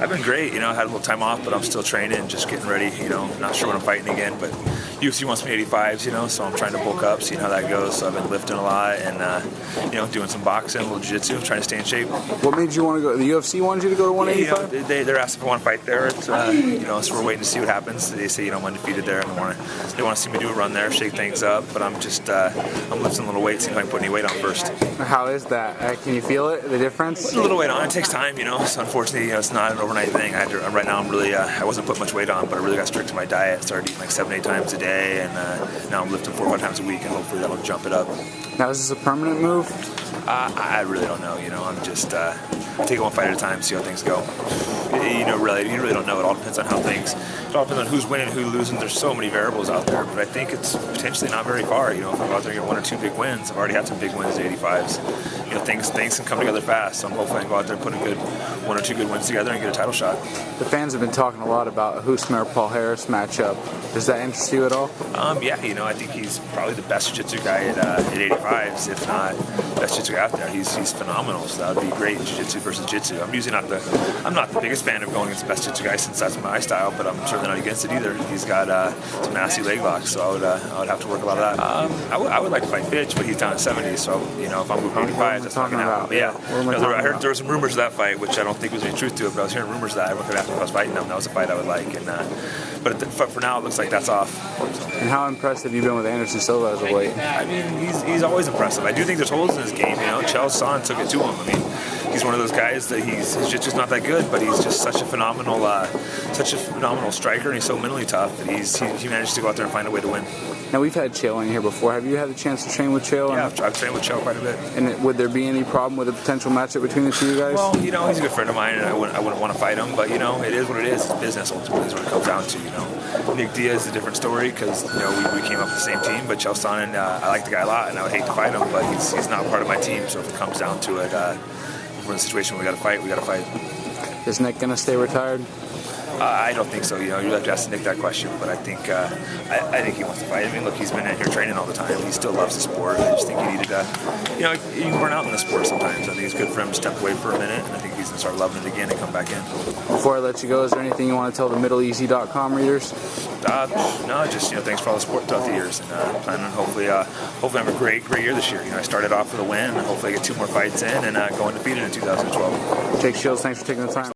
I've been great. I had a little time off, but I'm still training, just getting ready. Not sure when I'm fighting again, but UFC wants me 85s. So I'm trying to bulk up, seeing how that goes. So I've been lifting a lot and doing some boxing, a little jiu-jitsu, trying to stay in shape. What made you want to go? The UFC wanted you to go to 185? They're asking if I want to fight there. It's, so we're waiting to see what happens. They say I'm undefeated there, and they want to see me do a run there, shake things up. But I'm just I'm lifting a little weight, see if I can put any weight on first. How is that? Can you feel it? The difference? Putting a little weight on. It takes time, So unfortunately, it's not an overnight thing. Right now, I'm really I wasn't putting much weight on, but I really got strict to my diet. Started eating like 7-8 times a day, and now I'm lifting 4 or 5 times a week, and hopefully that'll jump it up. Now, is this a permanent move? I really don't know. I'm just take one fight at a time, see how things go. You really don't know. It all depends on how things. It all depends on who's winning, who's losing. There's so many variables out there, but I think it's potentially not very far. If I go out there and get 1 or 2 big wins, I've already had some big wins at 85s. Things can come together fast. So I'm hoping I can go out there and put a good 1 or 2 good wins together and get a title shot. The fans have been talking a lot about a Husmer-Paul Harris matchup. Does that interest you at all? Yeah, I think he's probably the best jiu-jitsu guy at 85s, if not best jiu-jitsu guy out there. He's phenomenal, so that would be great, jiu-jitsu versus jiu-jitsu. I'm not the biggest fan of going against the best jiu-jitsu guy since that's my style, but I'm certainly not against it either. He's got some nasty leg locks, so I would have to work a lot of that. I would like to fight Fitch, but he's down at 70, so if I'm moving 85, that's not going to happen. Yeah, I heard there were some rumors of that fight, which I don't think was any truth to it, but I was hearing rumors that everyone could ask me if I was fighting him. That was a fight I would like, but for now, it looks like that's off. So. And how impressed have you been with Anderson Silva as of late? I mean, he's always impressive. I do think there's holes in his game. Chael Sonnen took it to him. I mean, he's one of those guys that his jiu-jitsu's not that good, but he's just such a phenomenal striker, and he's so mentally tough that he managed to go out there and find a way to win. Now, we've had Chael in here before. Have you had the chance to train with Chael? Yeah, I've trained with Chael quite a bit. And would there be any problem with a potential matchup between the two guys? Well, he's a good friend of mine, and I wouldn't want to fight him, but it is what it is. It's business ultimately is what it comes down to. Nick Diaz is a different story because we came up with the same team, but Chael Sonnen, I like the guy a lot, and I would hate to fight him, but he's not part of my team. So if it comes down to it, if we're in a situation where we got to fight. Is Nick gonna stay retired? I don't think so. You have to ask Nick that question, but I think he wants to fight. I mean, look, he's been in here training all the time. He still loves the sport. I just think he needed to, you can burn out in the sport sometimes. I think it's good for him to step away for a minute, and I think he's going to start loving it again and come back in. Before I let you go, is there anything you want to tell the MiddleEasy.com readers? No, just thanks for all the support throughout the years, and planning on hopefully have a great year this year. I started off with a win, and hopefully I get 2 more fights in and go undefeated in 2012. Jake Shields, thanks for taking the time.